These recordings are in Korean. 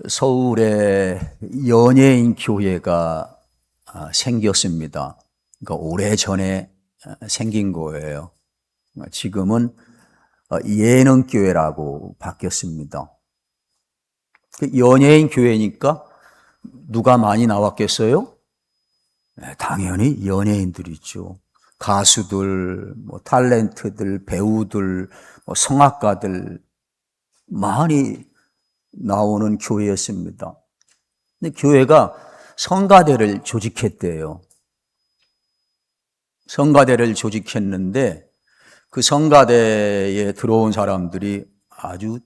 서울에 연예인 교회가 생겼습니다. 그러니까 오래전에 생긴 거예요. 지금은 예능교회라고 바뀌었습니다. 연예인 교회니까 누가 많이 나왔겠어요? 당연히 연예인들이죠. 가수들, 탤런트들, 배우들, 성악가들 많이 나오는 교회였습니다. 근데 교회가 성가대를 조직했대요. 성가대를 조직했는데 그 성가대에 들어온 사람들이 아주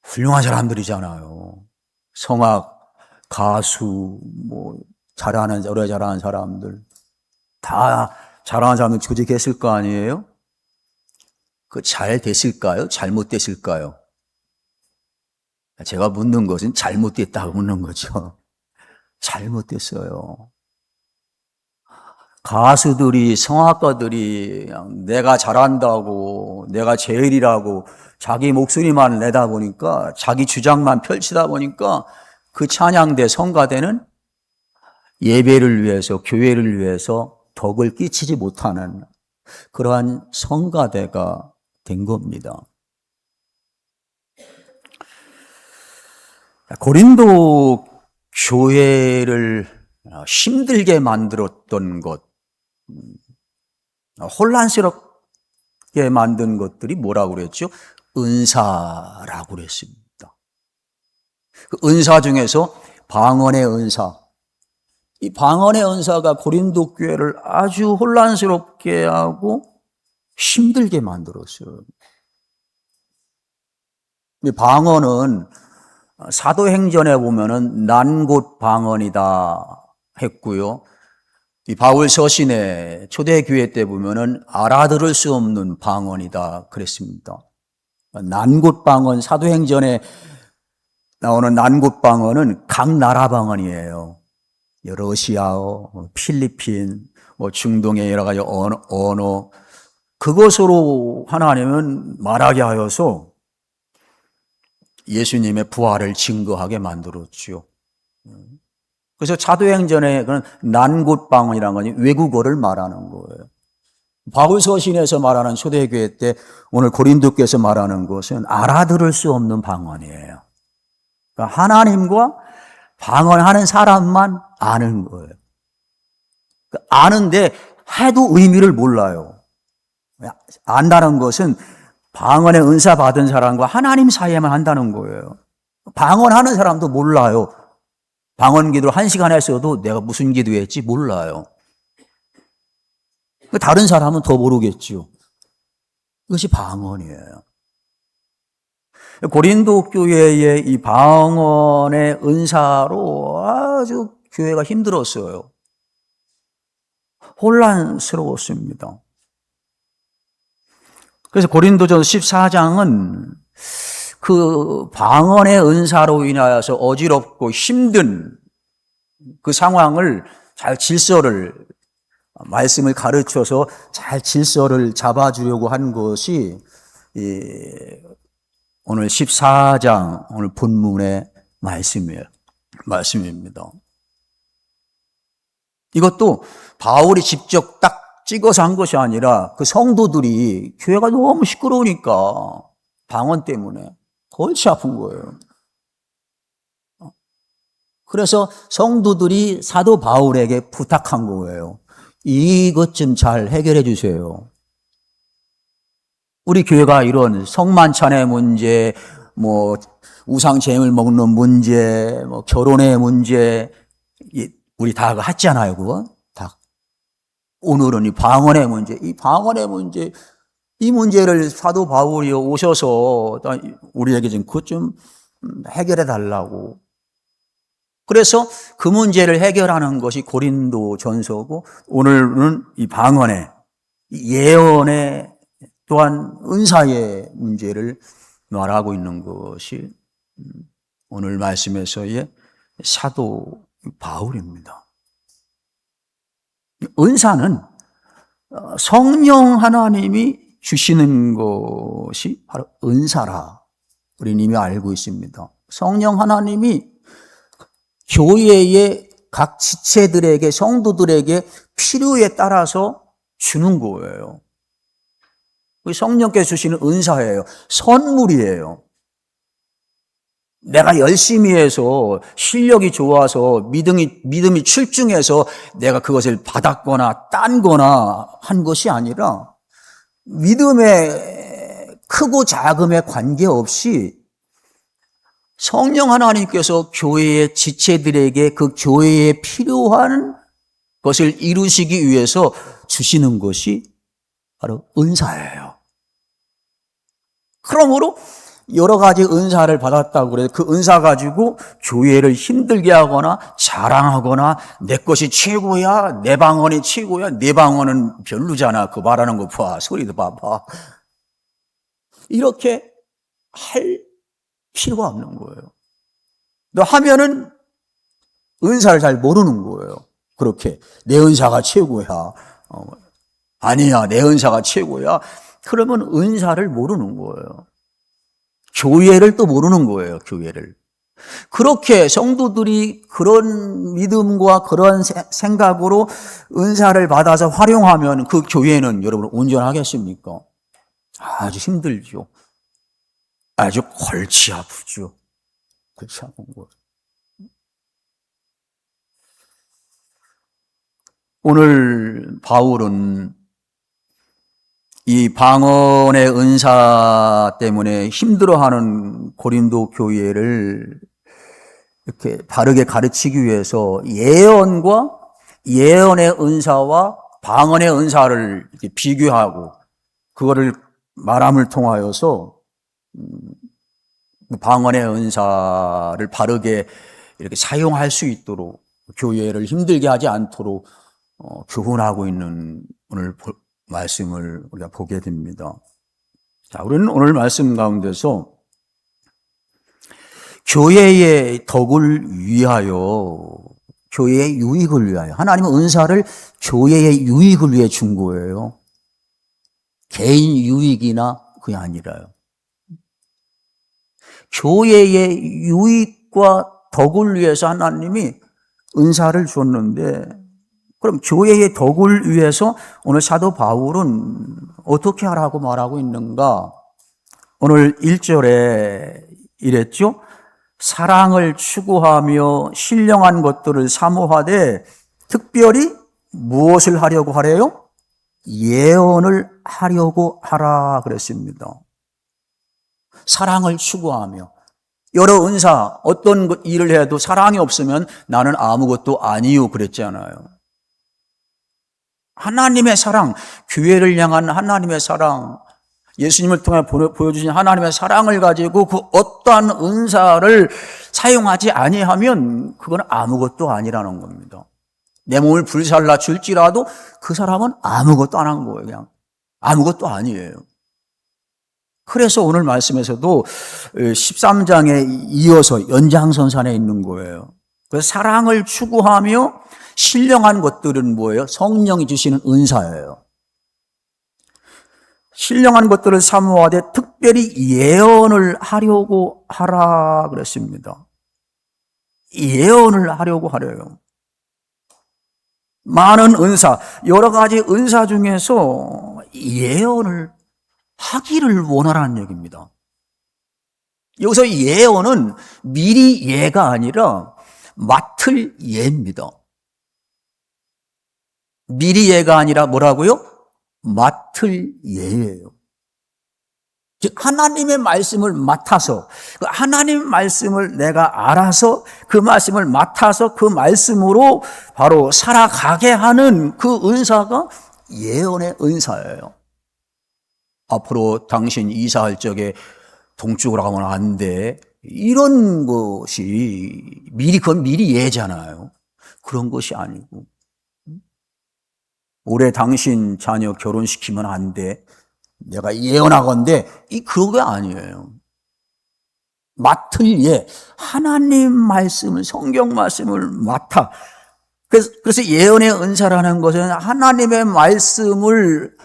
훌륭한 사람들이잖아요. 성악, 가수, 오래 잘하는 사람들, 다 잘하는 사람들 조직했을 거 아니에요? 그 잘 됐을까요? 잘못됐을까요? 제가 묻는 것은 잘못됐다고 묻는 거죠. 잘못됐어요. 가수들이, 성악가들이 내가 잘한다고, 내가 제일이라고 자기 목소리만 내다 보니까, 자기 주장만 펼치다 보니까 그 찬양대, 성가대는 예배를 위해서, 교회를 위해서 덕을 끼치지 못하는 그러한 성가대가 된 겁니다. 고린도 교회를 힘들게 만들었던 것, 혼란스럽게 만든 것들이 뭐라고 그랬죠? 은사라고 그랬습니다. 그 은사 중에서 방언의 은사, 이 방언의 은사가 고린도 교회를 아주 혼란스럽게 하고 힘들게 만들었어요. 이 방언은 사도행전에 보면은 난곳 방언이다 했고요. 이 바울 서신에 초대교회 때 보면은 알아들을 수 없는 방언이다 그랬습니다. 난곳 방언, 사도행전에 나오는 난곳 방언은 각 나라 방언이에요. 러시아어, 필리핀, 중동의 여러 가지 언어, 그것으로 하나님은 말하게 하여서 예수님의 부활을 증거하게 만들었죠. 그래서 사도행전에 그런 난곳 방언이라는 건 외국어를 말하는 거예요. 바울 서신에서 말하는 초대교회 때 오늘 고린도께서 말하는 것은 알아들을 수 없는 방언이에요. 그러니까 하나님과 방언하는 사람만 아는 거예요. 그러니까 아는데 해도 의미를 몰라요. 안다는 것은 방언의 은사 받은 사람과 하나님 사이에만 한다는 거예요. 방언하는 사람도 몰라요. 방언 기도를 1시간 했어도 내가 무슨 기도했지 몰라요. 다른 사람은 더 모르겠죠. 이것이 방언이에요. 고린도 교회의 이 방언의 은사로 아주 교회가 힘들었어요. 혼란스러웠습니다. 그래서 고린도전서 14장은 그 방언의 은사로 인하여서 어지럽고 힘든 그 상황을 잘 말씀을 가르쳐서 잘 질서를 잡아주려고 한 것이 오늘 14장, 오늘 본문의 말씀입니다. 이것도 바울이 직접 딱 찍어서 한 것이 아니라 그 성도들이 교회가 너무 시끄러우니까 방언 때문에 골치 아픈 거예요. 그래서 성도들이 사도 바울에게 부탁한 거예요. 이것 좀 잘 해결해 주세요. 우리 교회가 이런 성만찬의 문제, 우상 제물 먹는 문제, 결혼의 문제, 우리 다 했잖아요, 그거? 다. 오늘은 이 방언의 문제, 이 문제를 사도 바울이 오셔서 우리에게 그것 좀 해결해 달라고. 그래서 그 문제를 해결하는 것이 고린도 전서고, 오늘은 이 방언의, 예언의 또한 은사의 문제를 말하고 있는 것이 오늘 말씀에서의 사도 바울입니다. 은사는 성령 하나님이 주시는 것이 바로 은사라 우리는 이미 알고 있습니다. 성령 하나님이 교회의 각 지체들에게, 성도들에게 필요에 따라서 주는 거예요. 성령께서 주시는 은사예요. 선물이에요. 내가 열심히 해서 실력이 좋아서 믿음이 출중해서 내가 그것을 받았거나 딴거나 한 것이 아니라 믿음의 크고 작음에 관계없이 성령 하나님께서 교회의 지체들에게 그 교회에 필요한 것을 이루시기 위해서 주시는 것이 바로 은사예요. 그러므로 여러 가지 은사를 받았다고 그래서 그 은사 가지고 교회를 힘들게 하거나 자랑하거나 내 것이 최고야, 내 방언이 최고야, 내 방언은 별로잖아. 그 말하는 거 봐, 소리도 봐봐. 이렇게 할 필요가 없는 거예요. 너 하면은 은사를 잘 모르는 거예요. 그렇게 내 은사가 최고야. 아니야, 내 은사가 최고야. 그러면 은사를 모르는 거예요. 교회를 또 모르는 거예요, 교회를. 그렇게 성도들이 그런 믿음과 그런 생각으로 은사를 받아서 활용하면 그 교회는 여러분 온전하겠습니까? 아주 힘들죠. 아주 골치 아프죠. 골치 아픈 거예요. 오늘 바울은 이 방언의 은사 때문에 힘들어하는 고린도 교회를 이렇게 바르게 가르치기 위해서 예언과 예언의 은사와 방언의 은사를 이렇게 비교하고 그거를 말함을 통하여서 방언의 은사를 바르게 이렇게 사용할 수 있도록 교회를 힘들게 하지 않도록 교훈하고 있는 오늘 말씀을 우리가 보게 됩니다. 자, 우리는 오늘 말씀 가운데서 교회의 덕을 위하여, 교회의 유익을 위하여, 하나님은 은사를 교회의 유익을 위해 준 거예요. 개인 유익이나 그게 아니라요. 교회의 유익과 덕을 위해서 하나님이 은사를 줬는데, 그럼 교회의 덕을 위해서 오늘 사도 바울은 어떻게 하라고 말하고 있는가? 오늘 1절에 이랬죠? 사랑을 추구하며 신령한 것들을 사모하되 특별히 무엇을 하려고 하래요? 예언을 하려고 하라 그랬습니다. 사랑을 추구하며 여러 은사, 어떤 일을 해도 사랑이 없으면 나는 아무것도 아니요 그랬잖아요. 하나님의 사랑, 교회를 향한 하나님의 사랑, 예수님을 통해 보여주신 하나님의 사랑을 가지고 그 어떠한 은사를 사용하지 아니하면 그건 아무것도 아니라는 겁니다. 내 몸을 불살라 줄지라도 그 사람은 아무것도 안 한 거예요. 그냥 아무것도 아니에요. 그래서 오늘 말씀에서도 13장에 이어서 연장선상에 있는 거예요. 그래서 사랑을 추구하며 신령한 것들은 뭐예요? 성령이 주시는 은사예요. 신령한 것들을 사모하되 특별히 예언을 하려고 하라 그랬습니다. 예언을 하려고 하래요. 많은 은사, 여러 가지 은사 중에서 예언을 하기를 원하라는 얘기입니다. 여기서 예언은 미리 예가 아니라 맡을 예입니다. 미리 예가 아니라 뭐라고요? 맡을 예예요. 즉 하나님의 말씀을 맡아서, 그 하나님의 말씀을 내가 알아서 그 말씀을 맡아서 그 말씀으로 바로 살아가게 하는 그 은사가 예언의 은사예요. 앞으로 당신 이사할 적에 동쪽으로 가면 안 돼. 이런 것이 그건 미리 예잖아요. 그런 것이 아니고, 올해 당신 자녀 결혼시키면 안 돼. 내가 예언하건대, 그런 게 아니에요. 맡을 예. 하나님 말씀을, 성경 말씀을 맡아. 그래서 예언의 은사라는 것은 하나님의 말씀을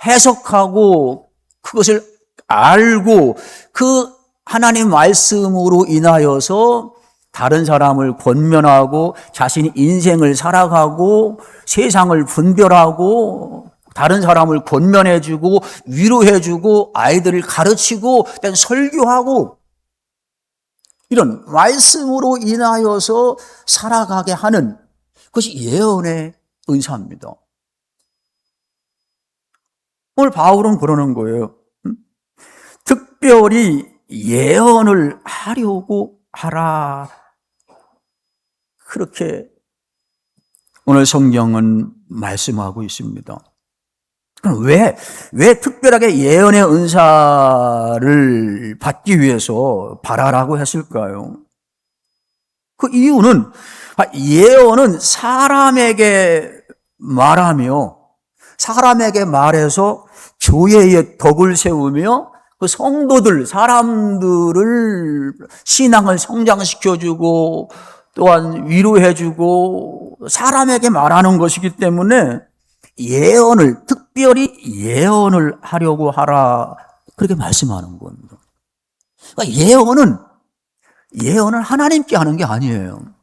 해석하고 그것을 알고 그 하나님 말씀으로 인하여서 다른 사람을 권면하고 자신이 인생을 살아가고 세상을 분별하고 다른 사람을 권면해주고 위로해주고 아이들을 가르치고 설교하고 이런 말씀으로 인하여서 살아가게 하는 그것이 예언의 은사입니다. 오늘 바울은 그러는 거예요. 특별히 예언을 하려고 하라. 그렇게 오늘 성경은 말씀하고 있습니다. 그럼 왜 특별하게 예언의 은사를 받기 위해서 바라라고 했을까요? 그 이유는 예언은 사람에게 말하며 사람에게 말해서 교회의 덕을 세우며 그 성도들, 사람들을 신앙을 성장시켜주고 또한 위로해주고 사람에게 말하는 것이기 때문에 예언을, 특별히 예언을 하려고 하라. 그렇게 말씀하는 겁니다. 그러니까 예언은 하나님께 하는 게 아니에요.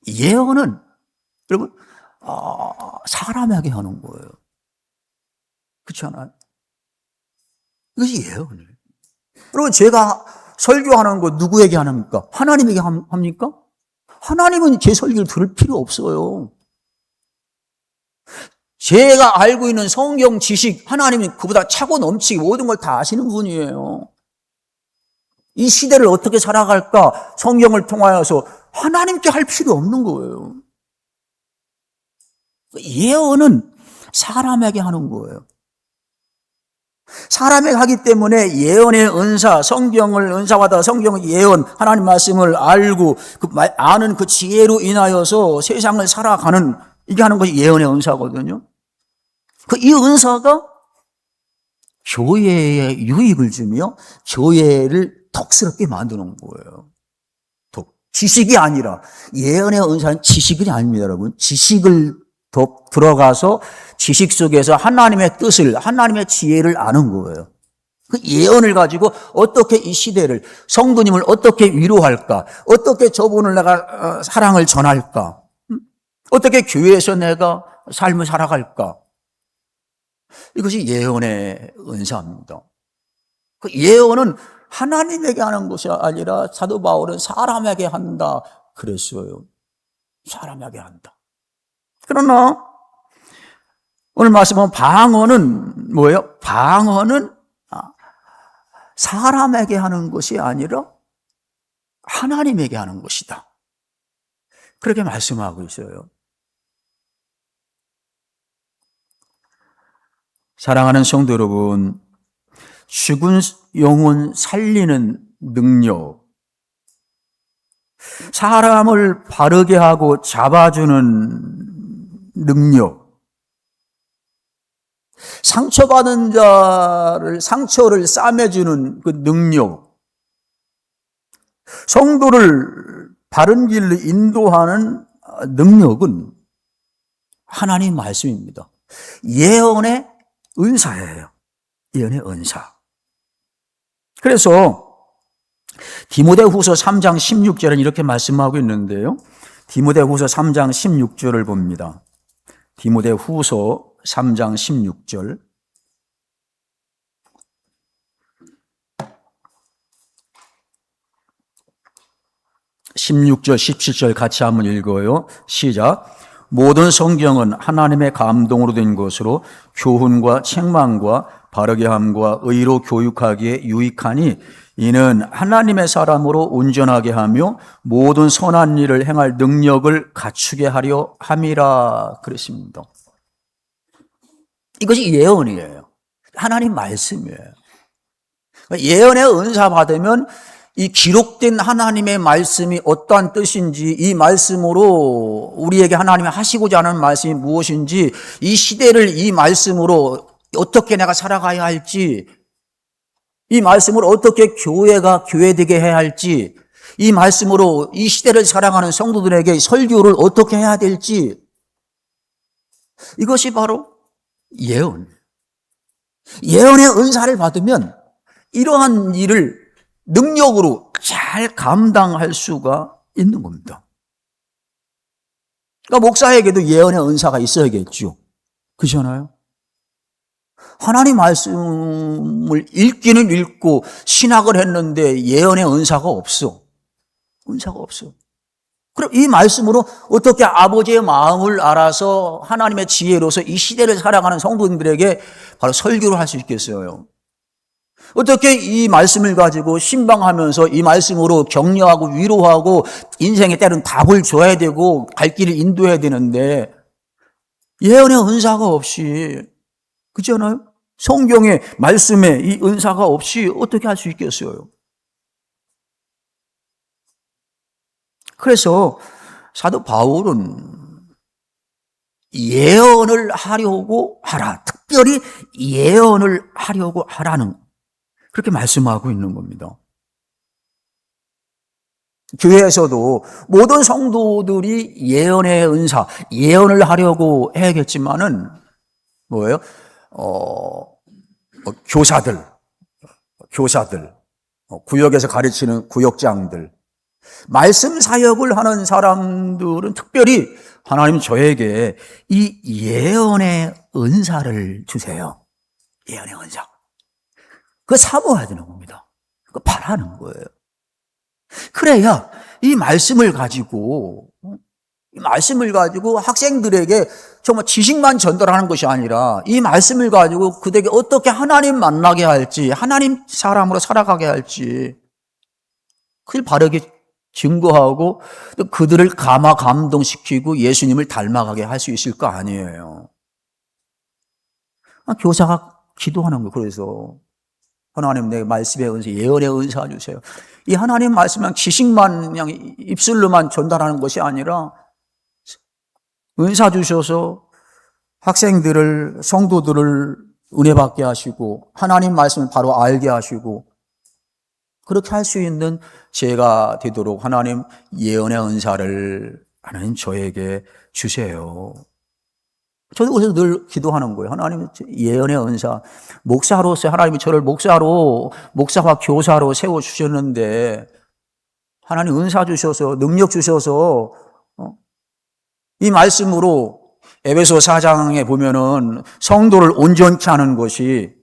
예언은 여러분 사람에게 하는 거예요. 그렇지 않아요? 이것이 예언이에요. 여러분 제가 설교하는 거 누구에게 합니까? 하나님에게 합니까? 하나님은 제 설교를 들을 필요 없어요. 제가 알고 있는 성경 지식, 하나님은 그보다 차고 넘치게 모든 걸 다 아시는 분이에요. 이 시대를 어떻게 살아갈까 성경을 통하여서 하나님께 할 필요 없는 거예요. 예언은 사람에게 하는 거예요. 사람에게 하기 때문에 예언의 은사, 성경을 은사받아 성경의 예언, 하나님 말씀을 알고 아는 그 지혜로 인하여서 세상을 살아가는 이게 하는 것이 예언의 은사거든요. 이 은사가 교회에 유익을 주며 교회를 덕스럽게 만드는 거예요. 지식이 아니라 예언의 은사는 지식이 아닙니다, 여러분. 지식을 더 들어가서 지식 속에서 하나님의 뜻을, 하나님의 지혜를 아는 거예요. 그 예언을 가지고 어떻게 이 시대를, 성도님을 어떻게 위로할까? 어떻게 저분을 내가 사랑을 전할까? 어떻게 교회에서 내가 삶을 살아갈까? 이것이 예언의 은사입니다. 그 예언은 하나님에게 하는 것이 아니라 사도 바울은 사람에게 한다 그랬어요. 사람에게 한다. 그러나 오늘 말씀은 방언은 뭐예요? 방언은 사람에게 하는 것이 아니라 하나님에게 하는 것이다. 그렇게 말씀하고 있어요. 사랑하는 성도 여러분, 죽은 영혼 살리는 능력, 사람을 바르게 하고 잡아주는 능력, 상처받은 자를 상처를 싸매주는 그 능력, 성도를 바른 길로 인도하는 능력은 하나님 말씀입니다. 예언의 은사예요. 예언의 은사. 그래서 디모데후서 3장 16절은 이렇게 말씀하고 있는데요. 디모데후서 3장 16절을 봅니다. 디모데후서 3장 16절. 16절, 17절 같이 한번 읽어요. 시작. 모든 성경은 하나님의 감동으로 된 것으로 교훈과 책망과 바르게 함과 의로 교육하기에 유익하니 이는 하나님의 사람으로 온전하게 하며 모든 선한 일을 행할 능력을 갖추게 하려 함이라 그랬습니다. 이것이 예언이에요. 하나님 말씀이에요. 예언의 은사 받으면 이 기록된 하나님의 말씀이 어떠한 뜻인지, 이 말씀으로 우리에게 하나님이 하시고자 하는 말씀이 무엇인지, 이 시대를 이 말씀으로 어떻게 내가 살아가야 할지, 이 말씀으로 어떻게 교회가 교회되게 해야 할지, 이 말씀으로 이 시대를 살아가는 성도들에게 설교를 어떻게 해야 될지, 이것이 바로 예언. 예언의 은사를 받으면 이러한 일을 능력으로 잘 감당할 수가 있는 겁니다. 그러니까 목사에게도 예언의 은사가 있어야겠죠. 그렇잖아요? 하나님 말씀을 읽기는 읽고 신학을 했는데 예언의 은사가 없어. 은사가 없어. 그럼 이 말씀으로 어떻게 아버지의 마음을 알아서 하나님의 지혜로서 이 시대를 살아가는 성도님들에게 바로 설교를 할 수 있겠어요? 어떻게 이 말씀을 가지고 신방하면서 이 말씀으로 격려하고 위로하고 인생에 때로는 답을 줘야 되고 갈 길을 인도해야 되는데 예언의 은사가 없이, 그렇지 않아요? 성경의 말씀에 이 은사가 없이 어떻게 할 수 있겠어요? 그래서 사도 바울은 예언을 하려고 하라. 특별히 예언을 하려고 하라는, 그렇게 말씀하고 있는 겁니다. 교회에서도 모든 성도들이 예언의 은사, 예언을 하려고 해야겠지만은 뭐예요? 교사들, 구역에서 가르치는 구역장들, 말씀 사역을 하는 사람들은 특별히 하나님 저에게 이 예언의 은사를 주세요. 예언의 은사. 그거 사모해야 되는 겁니다. 그거 바라는 거예요. 그래야 이 말씀을 가지고 학생들에게 정말 지식만 전달하는 것이 아니라 이 말씀을 가지고 그들에게 어떻게 하나님 만나게 할지, 하나님 사람으로 살아가게 할지 그걸 바르게 증거하고 또 그들을 감동시키고 예수님을 닮아가게 할 수 있을 거 아니에요. 교사가 기도하는 거예요. 그래서 하나님 내 말씀의 은사, 예언의 은사 주세요. 이 하나님 말씀은 지식만 그냥 입술로만 전달하는 것이 아니라 은사 주셔서 학생들을, 성도들을 은혜 받게 하시고 하나님 말씀을 바로 알게 하시고 그렇게 할 수 있는 제가 되도록 하나님 예언의 은사를 하나님 저에게 주세요. 저도 그래서 늘 기도하는 거예요. 하나님 예언의 은사, 목사로서 하나님이 저를 목사와 교사로 세워주셨는데 하나님 은사 주셔서 능력 주셔서 이 말씀으로 에베소 4장에 보면은 성도를 온전케 하는 것이,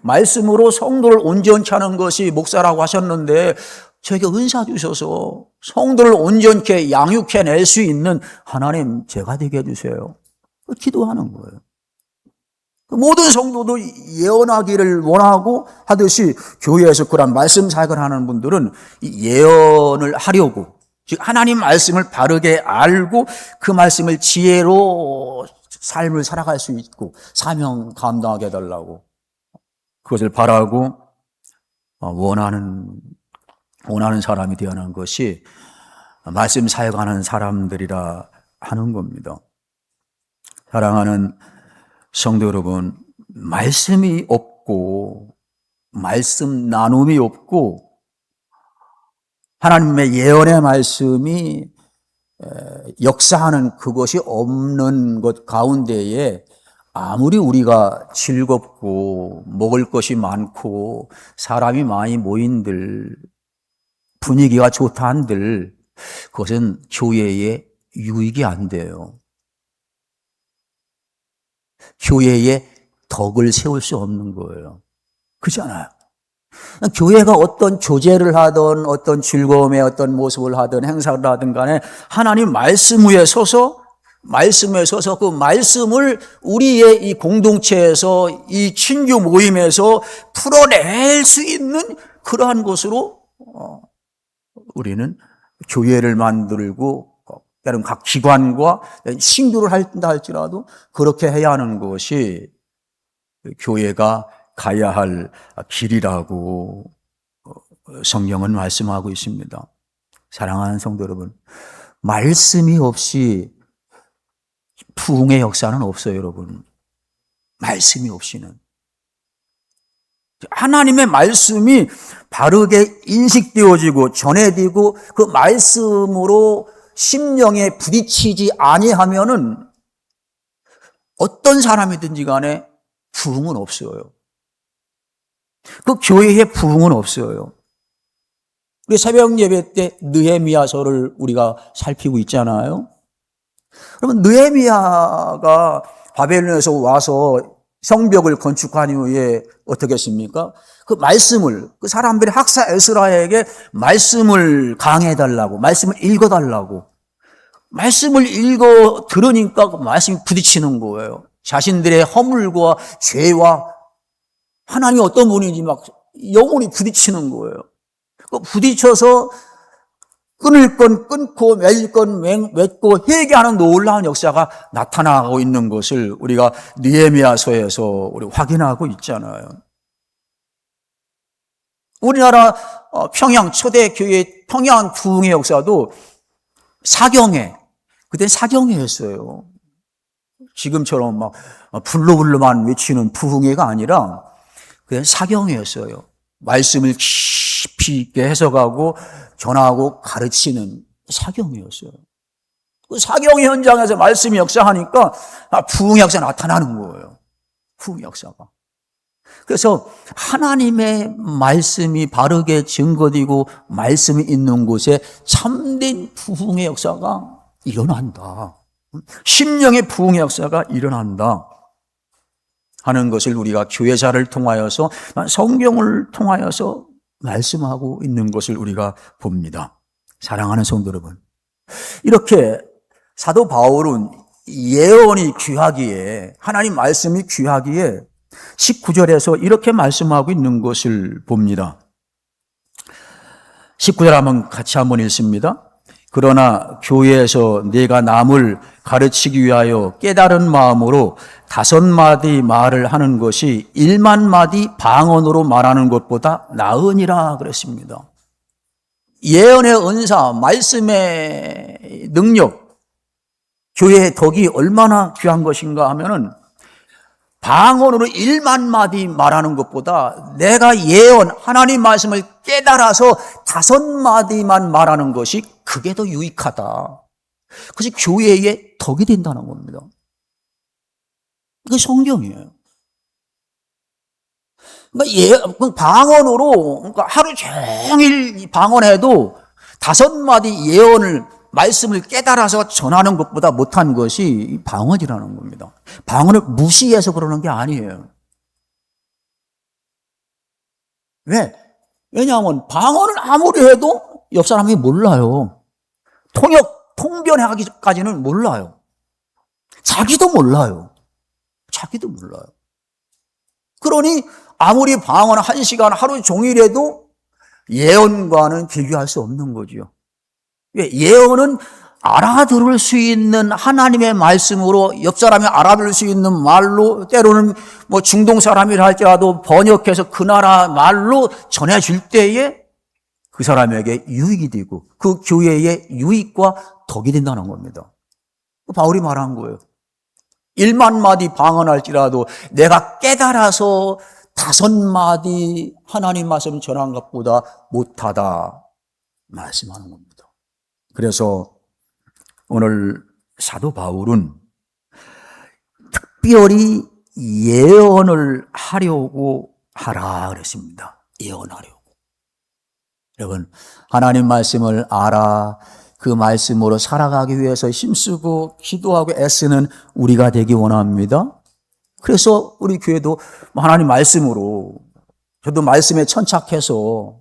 말씀으로 성도를 온전케 하는 것이 목사라고 하셨는데 저에게 은사 주셔서 성도를 온전케 양육해낼 수 있는 하나님 제가 되게 해주세요. 기도하는 거예요. 모든 성도도 예언하기를 원하고 하듯이 교회에서 그런 말씀 사역을 하는 분들은 예언을 하려고, 즉 하나님 말씀을 바르게 알고 그 말씀을 지혜로 삶을 살아갈 수 있고 사명 감당하게 해달라고 그것을 바라고 원하는 사람이 되어가는 것이 말씀 사역하는 사람들이라 하는 겁니다. 사랑하는 성도 여러분, 말씀이 없고 말씀 나눔이 없고 하나님의 예언의 말씀이 역사하는 그것이 없는 것 가운데에 아무리 우리가 즐겁고 먹을 것이 많고 사람이 많이 모인들 분위기가 좋다 한들 그것은 교회에 유익이 안 돼요. 교회에 덕을 세울 수 없는 거예요. 그렇잖아요. 교회가 어떤 교제를 하든 어떤 즐거움의 어떤 모습을 하든 행사를 하든 간에 하나님 말씀 위에 서서 그 말씀을 우리의 이 공동체에서 이 친교 모임에서 풀어낼 수 있는 그러한 것으로 우리는 교회를 만들고 다른 각 기관과 신교를 한다 할지라도 그렇게 해야 하는 것이 교회가 가야 할 길이라고 성경은 말씀하고 있습니다. 사랑하는 성도 여러분, 말씀이 없이 부흥의 역사는 없어요, 여러분. 말씀이 없이는. 하나님의 말씀이 바르게 인식되어지고 전해지고 그 말씀으로 심령에 부딪히지 아니하면은 어떤 사람이든지 간에 부흥은 없어요. 그 교회의 부흥은 없어요. 우리 새벽 예배 때 느헤미야서를 우리가 살피고 있잖아요. 그러면 느헤미야가 바벨론에서 와서 성벽을 건축한 이후에 어떻게 했습니까? 그 말씀을, 그 사람들이 학사 에스라에게 말씀을 강해달라고, 말씀을 읽어달라고, 말씀을 읽어 들으니까 그 말씀이 부딪히는 거예요. 자신들의 허물과 죄와 하나님이 어떤 분인지 막 영혼이 부딪히는 거예요. 그 부딪혀서 끊을 건 끊고 맺을 건 맺고 회개하는 놀라운 역사가 나타나고 있는 것을 우리가 느헤미야서에서 우리 확인하고 있잖아요. 우리나라 평양 초대교회 평양 부흥의 역사도 사경회, 그때 사경회였어요. 지금처럼 막 불로불로만 외치는 부흥회가 아니라 그때 사경회였어요. 말씀을 깊이 있게 해석하고 전하고 가르치는 사경회였어요. 그 사경회 현장에서 말씀이 역사하니까 부흥의 역사가 나타나는 거예요. 부흥의 역사가. 그래서 하나님의 말씀이 바르게 증거되고 말씀이 있는 곳에 참된 부흥의 역사가 일어난다. 심령의 부흥의 역사가 일어난다 하는 것을 우리가 교회사를 통하여서 성경을 통하여서 말씀하고 있는 것을 우리가 봅니다. 사랑하는 성도 여러분, 이렇게 사도 바울은 예언이 귀하기에, 하나님 말씀이 귀하기에 19절에서 이렇게 말씀하고 있는 것을 봅니다. 19절 같이 한번 읽습니다. 그러나 교회에서 내가 남을 가르치기 위하여 깨달은 마음으로 5마디 말을 하는 것이 1만마디 방언으로 말하는 것보다 나으니라 그랬습니다. 예언의 은사, 말씀의 능력, 교회의 덕이 얼마나 귀한 것인가 하면은 방언으로 1만마디 말하는 것보다 내가 예언, 하나님 말씀을 깨달아서 5마디만 말하는 것이 그게 더 유익하다. 그것이 교회의 덕이 된다는 겁니다. 그게 성경이에요. 그러니까 방언으로, 그러니까 하루 종일 방언해도 5마디 예언을, 말씀을 깨달아서 전하는 것보다 못한 것이 방언이라는 겁니다. 방언을 무시해서 그러는 게 아니에요. 왜? 왜냐하면 방언을 아무리 해도 옆 사람이 몰라요. 통변하기까지는 몰라요. 자기도 몰라요. 자기도 몰라요. 그러니 아무리 방언 1시간 하루 종일 해도 예언과는 비교할 수 없는 거죠. 왜? 예언은 알아들을 수 있는 하나님의 말씀으로 옆 사람이 알아들을 수 있는 말로, 때로는 뭐 중동 사람이라 할지라도 번역해서 그 나라 말로 전해줄 때에 그 사람에게 유익이 되고 그 교회의 유익과 덕이 된다는 겁니다. 바울이 말한 거예요. 1만마디 방언할지라도 내가 깨달아서 5마디 하나님 말씀 전한 것보다 못하다 말씀하는 겁니다. 그래서 오늘 사도 바울은 특별히 예언을 하려고 하라 그랬습니다. 예언하려고. 여러분, 하나님 말씀을 알아 그 말씀으로 살아가기 위해서 힘쓰고 기도하고 애쓰는 우리가 되기 원합니다. 그래서 우리 교회도 하나님 말씀으로, 저도 말씀에 천착해서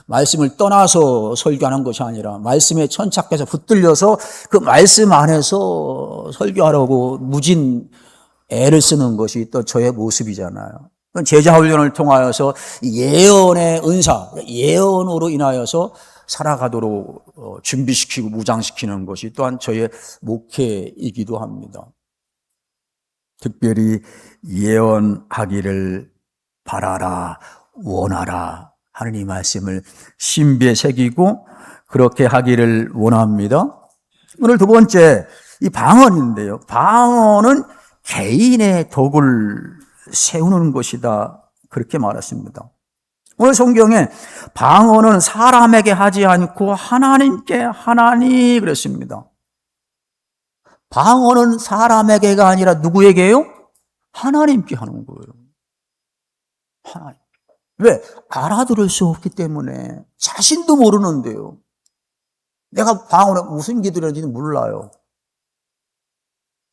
말씀을 떠나서 설교하는 것이 아니라 말씀에 천착해서 붙들려서 그 말씀 안에서 설교하려고 무진 애를 쓰는 것이 또 저의 모습이잖아요. 제자 훈련을 통하여서 예언의 은사, 예언으로 인하여서 살아가도록 준비시키고 무장시키는 것이 또한 저의 목회이기도 합니다. 특별히 예언하기를 바라라, 원하라 하는 이 말씀을 신비에 새기고 그렇게 하기를 원합니다. 오늘 두 번째, 이 방언인데요. 방언은 개인의 덕을 세우는 것이다. 그렇게 말했습니다. 오늘 성경에 방언은 사람에게 하지 않고 하나님께 하나니 그랬습니다. 방언은 사람에게가 아니라 누구에게요? 하나님께 하는 거예요. 하나님. 왜? 알아들을 수 없기 때문에. 자신도 모르는데요. 내가 방언으로 무슨 기도를 하는지는 몰라요.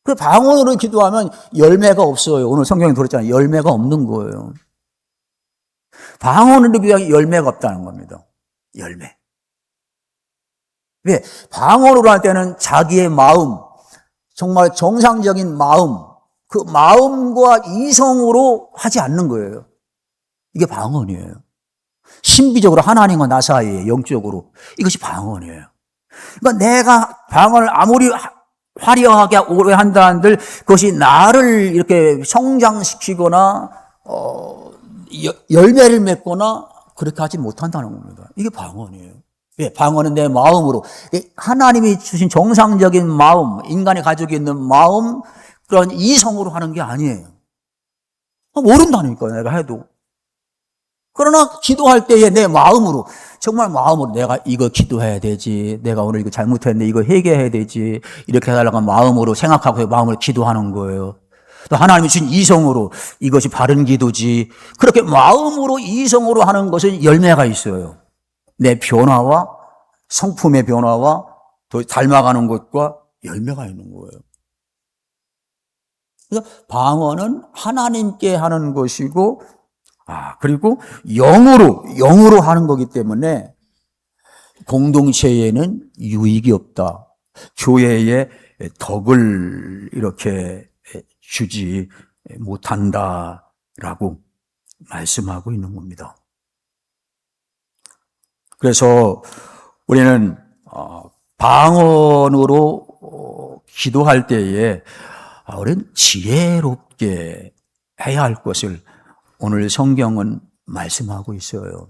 그 방언으로 기도하면 열매가 없어요. 오늘 성경에 들었잖아요. 열매가 없는 거예요. 방언으로 기도하면 열매가 없다는 겁니다. 열매. 왜? 방언으로 할 때는 자기의 마음, 정말 정상적인 마음, 그 마음과 이성으로 하지 않는 거예요. 이게 방언이에요. 신비적으로 하나님과 나 사이에 영적으로 이것이 방언이에요. 그러니까 내가 방언을 아무리 화려하게 오래 한다 한들 그것이 나를 이렇게 성장시키거나 열매를 맺거나 그렇게 하지 못한다는 겁니다. 이게 방언이에요. 예, 방언은 내 마음으로 하나님이 주신 정상적인 마음, 인간이 가지고 있는 마음, 그런 이성으로 하는 게 아니에요. 모른다니까요, 내가 해도. 그러나 기도할 때에 내 마음으로, 정말 마음으로 내가 이거 기도해야 되지, 내가 오늘 이거 잘못했는데 이거 회개해야 되지, 이렇게 해달라고 마음으로 생각하고 마음으로 기도하는 거예요. 또 하나님이 주신 이성으로 이것이 바른 기도지, 그렇게 마음으로 이성으로 하는 것은 열매가 있어요. 내 변화와 성품의 변화와 또 닮아가는 것과 열매가 있는 거예요. 그래서 방언은 하나님께 하는 것이고, 그리고 영으로 하는 거기 때문에 공동체에는 유익이 없다. 교회에 덕을 이렇게 주지 못한다라고 말씀하고 있는 겁니다. 그래서 우리는 방언으로 기도할 때에 우리는 지혜롭게 해야 할 것을 오늘 성경은 말씀하고 있어요.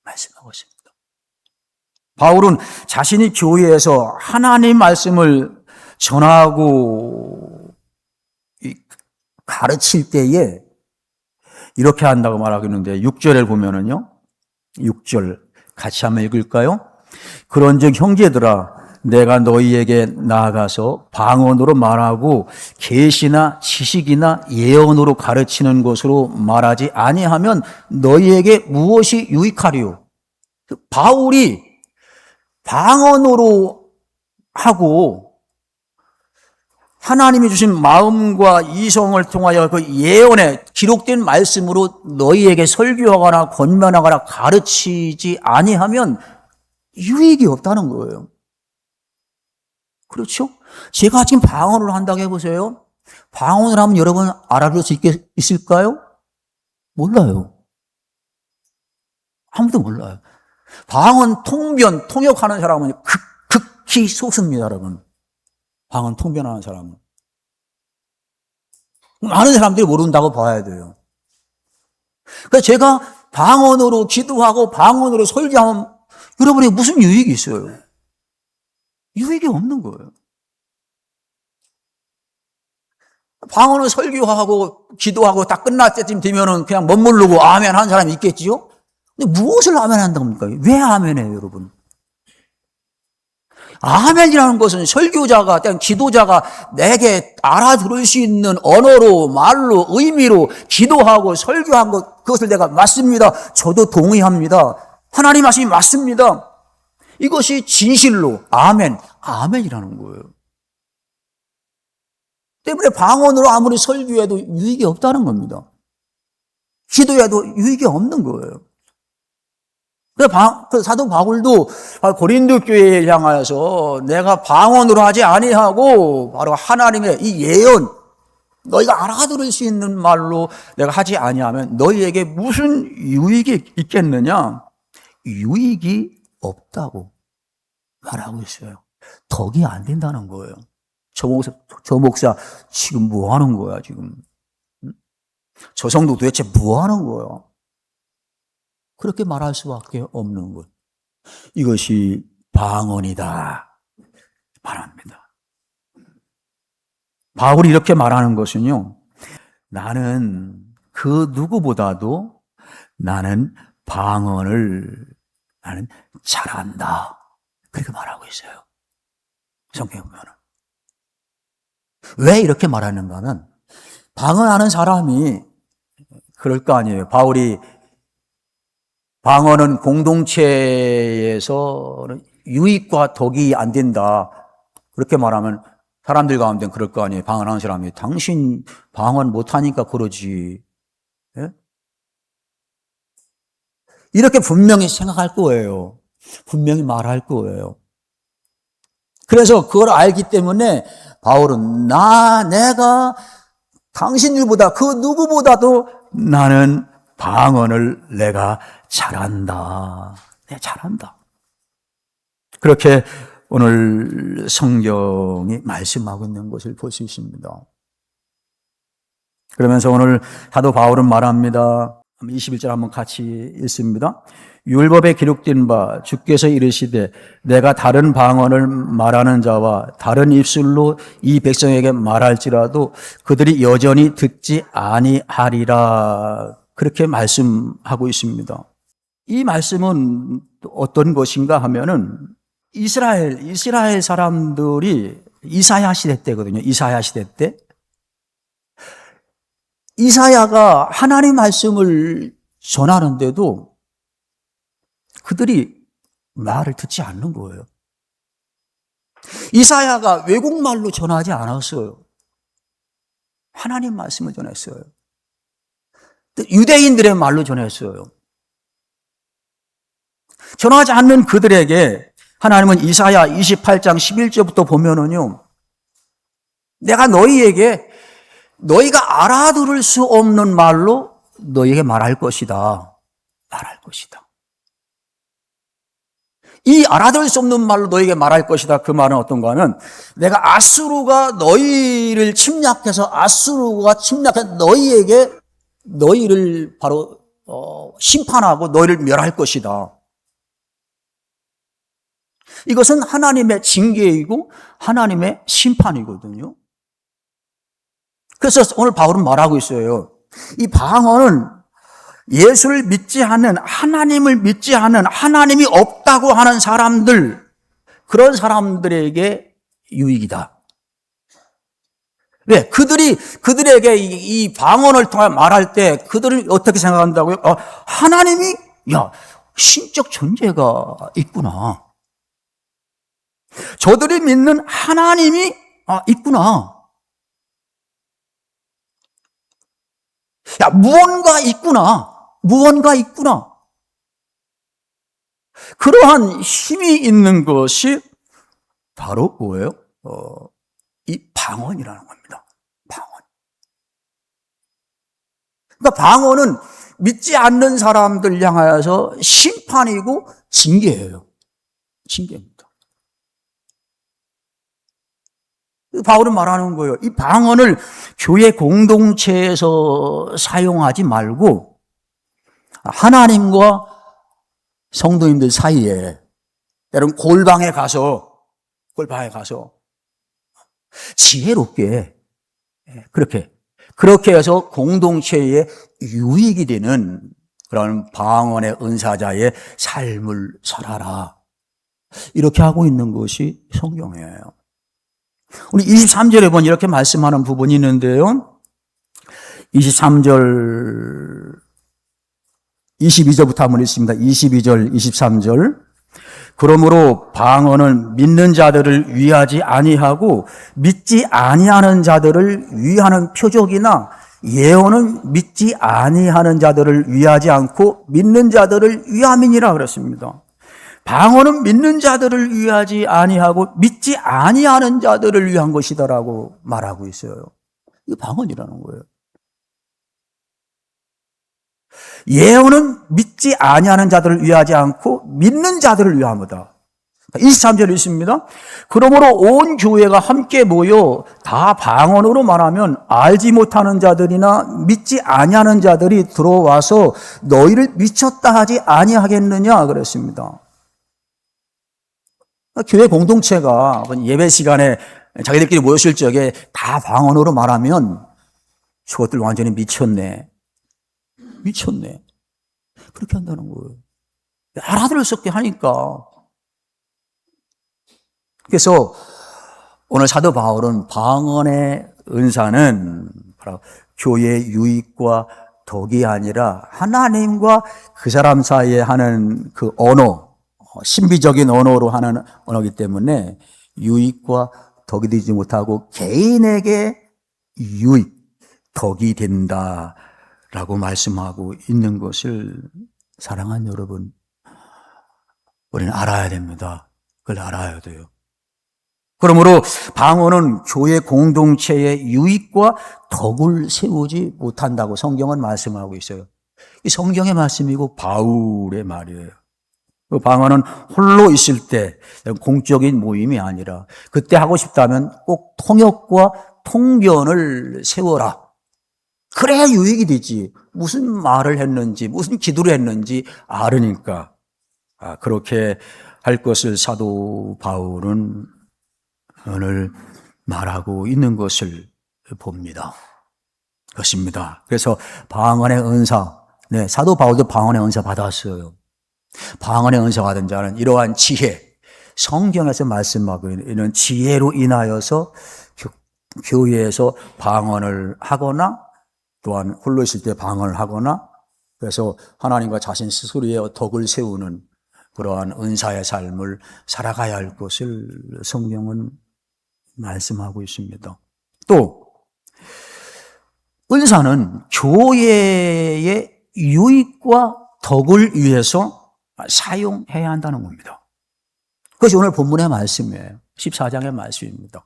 말씀하고 있습니다. 바울은 자신이 교회에서 하나님 말씀을 전하고 가르칠 때에 이렇게 한다고 말하고 있는데 6절에 보면은요. 6절 같이 한번 읽을까요? 그런즉 형제들아 내가 너희에게 나아가서 방언으로 말하고 계시나 지식이나 예언으로 가르치는 것으로 말하지 아니하면 너희에게 무엇이 유익하리요? 바울이 방언으로 하고 하나님이 주신 마음과 이성을 통하여 그 예언에 기록된 말씀으로 너희에게 설교하거나 권면하거나 가르치지 아니하면 유익이 없다는 거예요. 그렇죠? 제가 지금 방언을 한다고 해보세요. 방언을 하면 여러분 알아들을 수 있을까요? 몰라요. 아무도 몰라요. 방언 통변, 통역하는 사람은 극히 소수입니다, 여러분. 방언 통변하는 사람은. 많은 사람들이 모른다고 봐야 돼요. 그래서 제가 방언으로 기도하고 방언으로 설교하면 여러분이 무슨 유익이 있어요? 유익이 없는 거예요. 방언을 설교하고 기도하고 다 끝날 때쯤 되면은 그냥 멋모르고 아멘 하는 사람이 있겠지요? 근데 무엇을 아멘 한다고 합니까? 왜 아멘해요, 여러분? 아멘이라는 것은 설교자가, 기도자가 내게 알아들을 수 있는 언어로, 말로, 의미로 기도하고 설교한 것, 그것을 내가 맞습니다. 저도 동의합니다. 하나님 말씀이 맞습니다. 이것이 진실로 아멘, 아멘이라는 거예요. 때문에 방언으로 아무리 설교해도 유익이 없다는 겁니다. 기도해도 유익이 없는 거예요. 그래서 사도 바울도 고린도 교회에 향하여서 내가 방언으로 하지 아니하고 바로 하나님의 이 예언, 너희가 알아들을 수 있는 말로 내가 하지 아니하면 너희에게 무슨 유익이 있겠느냐? 유익이 없다고 말하고 있어요. 덕이 안 된다는 거예요. 저 목사 지금 뭐 하는 거야, 지금? 저 성도 도대체 뭐 하는 거야? 그렇게 말할 수밖에 없는 것. 이것이 방언이다 말합니다. 바울이 이렇게 말하는 것은요. 나는 그 누구보다도 나는 방언을 나는 잘한다. 그렇게 말하고 있어요. 성경에 보면. 왜 이렇게 말하는가 하면 방언하는 사람이 그럴 거 아니에요. 바울이 방언은 공동체에서는 유익과 덕이 안 된다. 그렇게 말하면 사람들 가운데는 그럴 거 아니에요. 방언하는 사람이. 당신 방언 못하니까 그러지. 예? 이렇게 분명히 생각할 거예요. 분명히 말할 거예요. 그래서 그걸 알기 때문에 바울은 내가 당신들보다 그 누구보다도 나는 방언을 내가 잘한다. 내가 잘한다. 그렇게 오늘 성경이 말씀하고 있는 것을 볼 수 있습니다. 그러면서 오늘 사도 바울은 말합니다. 21절 한번 같이 읽습니다. 율법에 기록된 바 주께서 이르시되 내가 다른 방언을 말하는 자와 다른 입술로 이 백성에게 말할지라도 그들이 여전히 듣지 아니하리라. 그렇게 말씀하고 있습니다. 이 말씀은 어떤 것인가 하면은 이스라엘 사람들이 이사야 시대 때거든요. 이사야 시대 때. 이사야가 하나님 말씀을 전하는데도 그들이 말을 듣지 않는 거예요. 이사야가 외국말로 전하지 않았어요. 하나님 말씀을 전했어요. 유대인들의 말로 전했어요. 전하지 않는 그들에게 하나님은 이사야 28장 11절부터 보면은요, 내가 너희에게 너희가 알아들을 수 없는 말로 너희에게 말할 것이다. 말할 것이다. 이 알아들을 수 없는 말로 너희에게 말할 것이다. 그 말은 어떤가 하면 내가 아수르가 너희를 침략해서 아수르가 침략해 너희를 바로 심판하고 너희를 멸할 것이다. 이것은 하나님의 징계이고 하나님의 심판이거든요. 그래서 오늘 바울은 말하고 있어요. 이 방언은 예수를 믿지 않는, 하나님을 믿지 않는, 하나님이 없다고 하는 사람들, 그런 사람들에게 유익이다. 왜? 그들에게 이 방언을 통해 말할 때 그들을 어떻게 생각한다고요? 하나님이, 신적 존재가 있구나. 저들이 믿는 하나님이 있구나. 무언가 있구나. 무언가 있구나. 그러한 힘이 있는 것이 바로 뭐예요? 이 방언이라는 겁니다. 방언. 그러니까 방언은 믿지 않는 사람들 향하여서 심판이고 징계예요. 징계입니다. 바울은 말하는 거예요. 이 방언을 교회 공동체에서 사용하지 말고 하나님과 성도님들 사이에, 여러분 골방에 가서 지혜롭게 그렇게 해서 공동체에 유익이 되는 그런 방언의 은사자의 삶을 살아라. 이렇게 하고 있는 것이 성경이에요. 우리 23절에 보면 이렇게 말씀하는 부분이 있는데요. 23절, 22절부터 한번 읽습니다. 22절, 23절. 그러므로 방언은 믿는 자들을 위하지 아니하고 믿지 아니하는 자들을 위하는 표적이나 예언은 믿지 아니하는 자들을 위하지 않고 믿는 자들을 위함이니라 그랬습니다. 방언은 믿는 자들을 위하지 아니하고 믿지 아니하는 자들을 위한 것이다라고 말하고 있어요. 이거 방언이라는 거예요. 예언은 믿지 아니하는 자들을 위하지 않고 믿는 자들을 위함이다. 23절 있습니다. 그러므로 온 교회가 함께 모여 다 방언으로 말하면 알지 못하는 자들이나 믿지 아니하는 자들이 들어와서 너희를 미쳤다 하지 아니하겠느냐 그랬습니다. 교회 공동체가 예배 시간에 자기들끼리 모였을 적에 다 방언으로 말하면 저것들 완전히 미쳤네. 그렇게 한다는 거예요. 알아들을 수 없게 하니까. 그래서 오늘 사도 바울은 방언의 은사는 바로 교회의 유익과 덕이 아니라 하나님과 그 사람 사이에 하는 그 언어, 신비적인 언어로 하는 언어이기 때문에 유익과 덕이 되지 못하고 개인에게 유익, 덕이 된다라고 말씀하고 있는 것을 사랑하는 여러분, 우리는 알아야 됩니다. 그걸 알아야 돼요. 그러므로 방언은 교회 공동체의 유익과 덕을 세우지 못한다고 성경은 말씀하고 있어요. 이 성경의 말씀이고 바울의 말이에요. 그 방언은 홀로 있을 때 공적인 모임이 아니라 그때 하고 싶다면 꼭 통역과 통변을 세워라. 그래야 유익이 되지. 무슨 말을 했는지 무슨 기도를 했는지 알으니까. 그렇게 할 것을 사도 바울은 오늘 말하고 있는 것을 봅니다. 그렇습니다. 그래서 방언의 은사, 사도 바울도 방언의 은사 받았어요. 방언의 은사 받은 자는 이러한 지혜, 성경에서 말씀하고 있는 지혜로 인하여서 교회에서 방언을 하거나 또한 홀로 있을 때 방언을 하거나 그래서 하나님과 자신 스스로의 덕을 세우는 그러한 은사의 삶을 살아가야 할 것을 성경은 말씀하고 있습니다. 또 은사는 교회의 유익과 덕을 위해서 사용해야 한다는 겁니다. 그것이 오늘 본문의 말씀이에요. 14장의 말씀입니다.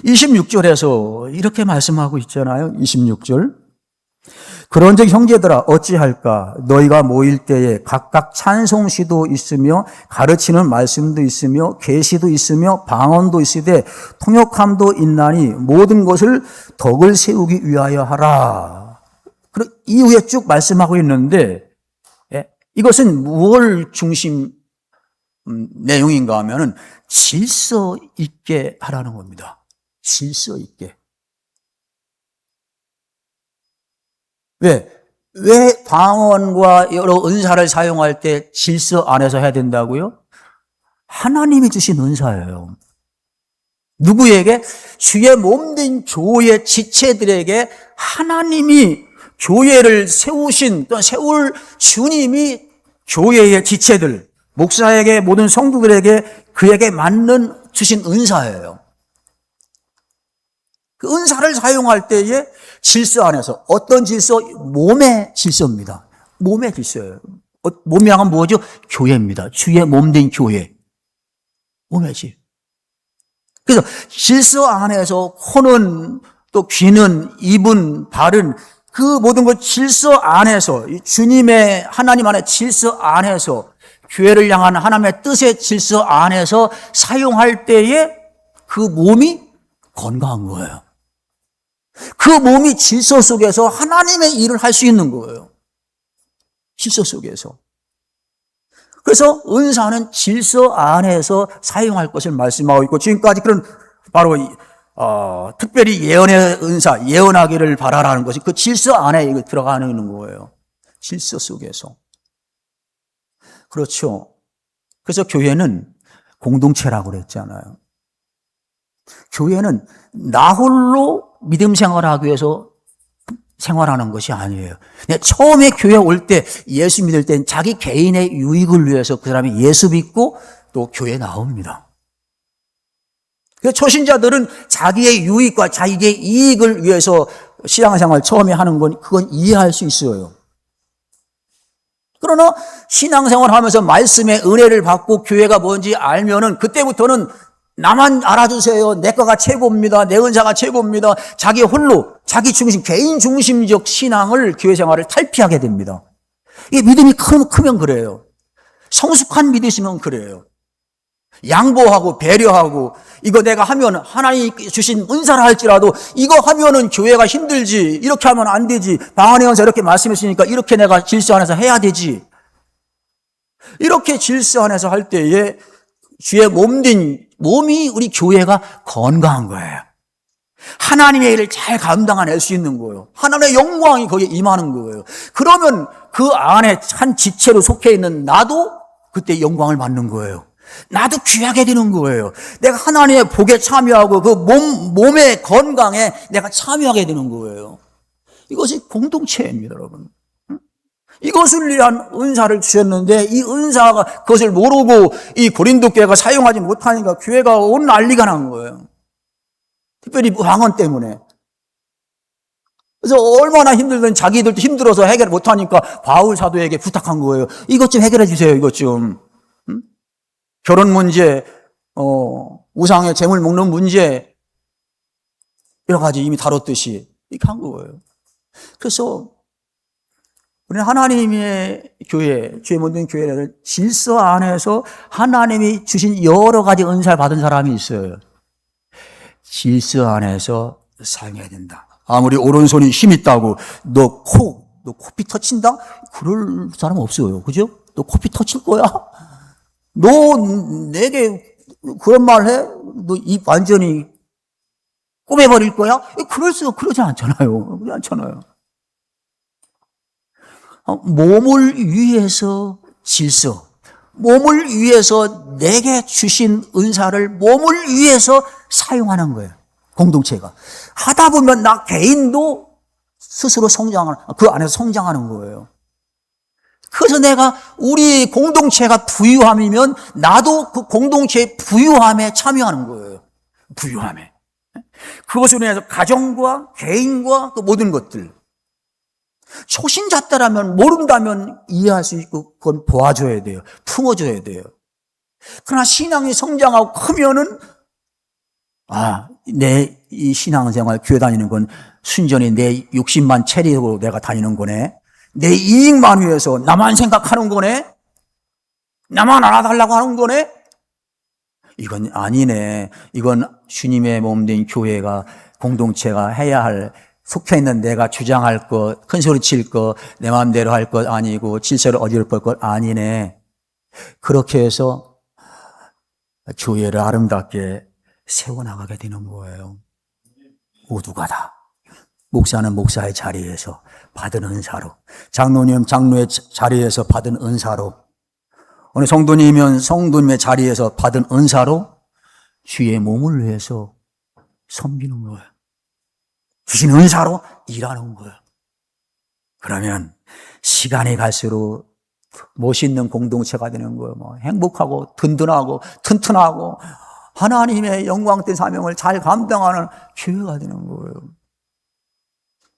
26절에서 이렇게 말씀하고 있잖아요. 26절. 그런즉 형제들아 어찌할까 너희가 모일 때에 각각 찬송시도 있으며 가르치는 말씀도 있으며 계시도 있으며 방언도 있으되 통역함도 있나니 모든 것을 덕을 세우기 위하여 하라. 그리고 이후에 쭉 말씀하고 있는데 이것은 무엇을 중심 내용인가 하면은 질서 있게 하라는 겁니다. 질서 있게. 왜 방언과 여러 은사를 사용할 때 질서 안에서 해야 된다고요? 하나님이 주신 은사예요. 누구에게? 주의 몸된 교회 지체들에게 하나님이 교회를 세우신 또 세울 주님이 교회의 지체들, 목사에게 모든 성도들에게 그에게 맞는 주신 은사예요. 그 은사를 사용할 때에 질서 안에서 어떤 질서? 몸의 질서입니다. 몸의 질서예요. 몸이 하면 뭐죠? 교회입니다. 주의 몸된 교회. 몸의 질. 그래서 질서 안에서 코는 또 귀는 입은 발은 그 모든 것 질서 안에서 주님의 하나님 안의 질서 안에서 교회를 향한 하나님의 뜻의 질서 안에서 사용할 때에 그 몸이 건강한 거예요. 그 몸이 질서 속에서 하나님의 일을 할 수 있는 거예요. 질서 속에서. 그래서 은사는 질서 안에서 사용할 것을 말씀하고 있고 지금까지 그런 바로 특별히 예언의 은사, 예언하기를 바라라는 것이 그 질서 안에 들어가는 거예요. 질서 속에서. 그렇죠. 그래서 교회는 공동체라고 그랬잖아요. 교회는 나 홀로 믿음 생활하기 위해서 생활하는 것이 아니에요. 처음에 교회 올 때 예수 믿을 땐 자기 개인의 유익을 위해서 그 사람이 예수 믿고 또 교회에 나옵니다. 그래서 초신자들은 자기의 유익과 자기의 이익을 위해서 신앙생활 처음에 하는 건 그건 이해할 수 있어요. 그러나 신앙생활 하면서 말씀의 은혜를 받고 교회가 뭔지 알면은 그때부터는 나만 알아주세요. 내 거가 최고입니다. 내 은사가 최고입니다. 자기 홀로, 자기 중심, 개인 중심적 신앙을 교회 생활을 탈피하게 됩니다. 이 믿음이 크면 그래요. 성숙한 믿음이 있으면 그래요. 양보하고 배려하고 이거 내가 하면 하나님이 주신 은사라 할지라도 이거 하면은 교회가 힘들지 이렇게 하면 안 되지 방언의 은사 이렇게 말씀했으니까 이렇게 내가 질서 안에서 해야 되지 이렇게 질서 안에서 할 때에 주의 몸된 몸이 우리 교회가 건강한 거예요. 하나님의 일을 잘 감당해낼 수 있는 거예요. 하나님의 영광이 거기에 임하는 거예요. 그러면 그 안에 한 지체로 속해 있는 나도 그때 영광을 받는 거예요. 나도 귀하게 되는 거예요. 내가 하나님의 복에 참여하고 그 몸의 건강에 내가 참여하게 되는 거예요. 이것이 공동체입니다, 여러분. 이것을 위한 은사를 주셨는데 이 은사가 그것을 모르고 이 고린도 교회가 사용하지 못하니까 교회가 온 난리가 난 거예요. 특별히 왕언 때문에. 그래서 얼마나 힘들든 자기들도 힘들어서 해결 못하니까 바울 사도에게 부탁한 거예요. 이것 좀 해결해 주세요, 이것 좀. 결혼 문제, 우상의 재물 먹는 문제, 여러 가지 이미 다뤘듯이 이렇게 한 거예요. 그래서 우리는 하나님의 교회, 주의 모든 교회를 질서 안에서 하나님이 주신 여러 가지 은사를 받은 사람이 있어요. 질서 안에서 사용해야 된다. 아무리 오른손이 힘 있다고 너 코피 터친다? 그럴 사람 없어요. 그죠? 너 코피 터칠 거야? 너 내게 그런 말 해? 너 입 완전히 꼬매버릴 거야? 그러지 않잖아요. 그러지 않잖아요. 몸을 위해서 질서, 몸을 위해서 내게 주신 은사를 몸을 위해서 사용하는 거예요. 공동체가. 하다 보면 나 개인도 스스로 그 안에서 성장하는 거예요. 그래서 내가 우리 공동체가 부유함이면 나도 그 공동체의 부유함에 참여하는 거예요. 부유함에. 그것으로 인해서 가정과 개인과 그 모든 것들. 초신잣대라면 모른다면 이해할 수 있고 그건 보아줘야 돼요. 품어줘야 돼요. 그러나 신앙이 성장하고 크면은 내 이 신앙생활 교회 다니는 건 순전히 내 욕심만 채리고 내가 다니는 거네. 내 이익만 위해서 나만 생각하는 거네. 나만 알아달라고 하는 거네. 이건 아니네. 이건 주님의 몸된 교회가 공동체가 해야 할 속해 있는 내가 주장할 것, 큰소리 칠 것, 내 마음대로 할 것 아니고 질서를 어지럽힐 것 아니네. 그렇게 해서 교회를 아름답게 세워나가게 되는 거예요. 모두가 다. 목사는 목사의 자리에서 받은 은사로, 장로님 장로의 자리에서 받은 은사로, 오늘 성도님이면 성도님의 자리에서 받은 은사로 주의 몸을 위해서 섬기는 거예요. 주신 은사로 일하는 거예요. 그러면 시간이 갈수록 멋있는 공동체가 되는 거예요. 행복하고 든든하고 튼튼하고 하나님의 영광된 사명을 잘 감당하는 교회가 되는 거예요.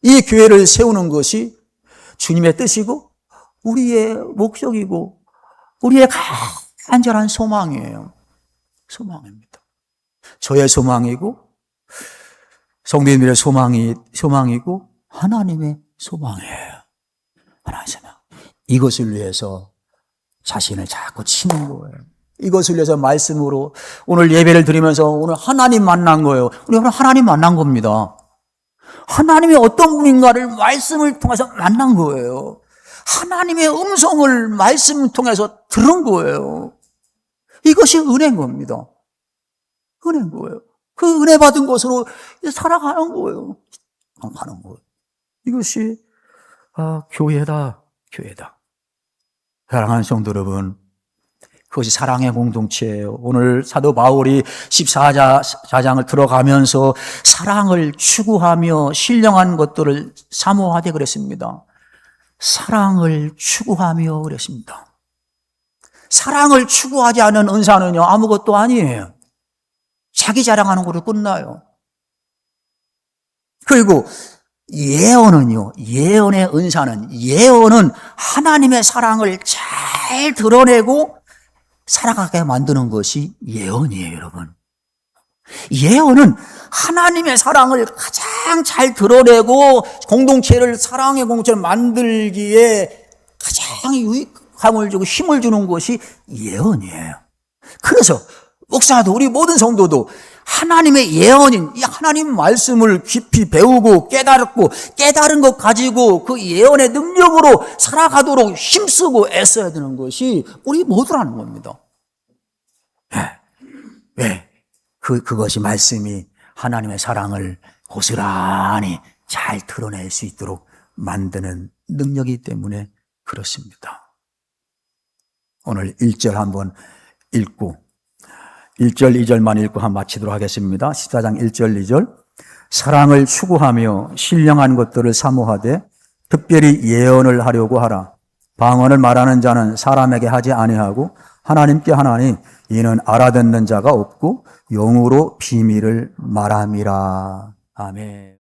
이 교회를 세우는 것이 주님의 뜻이고 우리의 목적이고 우리의 간절한 소망이에요. 소망입니다. 저의 소망이고 성도님들의 소망이고 하나님의 소망이에요. 하나님의 소망. 이것을 위해서 자신을 자꾸 치는 거예요. 이것을 위해서 말씀으로 오늘 예배를 드리면서 오늘 하나님 만난 거예요. 우리 오늘 하나님 만난 겁니다. 하나님이 어떤 분인가를 말씀을 통해서 만난 거예요. 하나님의 음성을 말씀을 통해서 들은 거예요. 이것이 은혜인 겁니다. 은혜인 거예요. 그 은혜 받은 것으로 살아가는 거예요. 가는 거예요. 이것이 교회다. 사랑하는 성도 여러분, 그것이 사랑의 공동체예요. 오늘 사도 바울이 14장을 들어가면서 사랑을 추구하며 신령한 것들을 사모하되 그랬습니다. 사랑을 추구하며 그랬습니다. 사랑을 추구하지 않은 은사는요, 아무것도 아니에요. 자기 자랑하는 거로 끝나요. 그리고 예언의 은사는, 예언은 하나님의 사랑을 잘 드러내고 살아가게 만드는 것이 예언이에요, 여러분. 예언은 하나님의 사랑을 가장 잘 드러내고 공동체를 사랑의 공동체를 만들기에 가장 유익함을 주고 힘을 주는 것이 예언이에요. 그래서 목사도 우리 모든 성도도 하나님의 예언인 이 하나님 말씀을 깊이 배우고 깨달았고 깨달은 것 가지고 그 예언의 능력으로 살아가도록 힘쓰고 애써야 되는 것이 우리 모두라는 겁니다. 왜? 그것이 말씀이 하나님의 사랑을 고스란히 잘 드러낼 수 있도록 만드는 능력이기 때문에 그렇습니다. 오늘 1절 한번 읽고 1절, 2절만 읽고 한 마치도록 하겠습니다. 14장 1절, 2절. 사랑을 추구하며 신령한 것들을 사모하되 특별히 예언을 하려고 하라. 방언을 말하는 자는 사람에게 하지 아니하고 하나님께 하나니 이는 알아듣는 자가 없고 영으로 비밀을 말함이라. 아멘.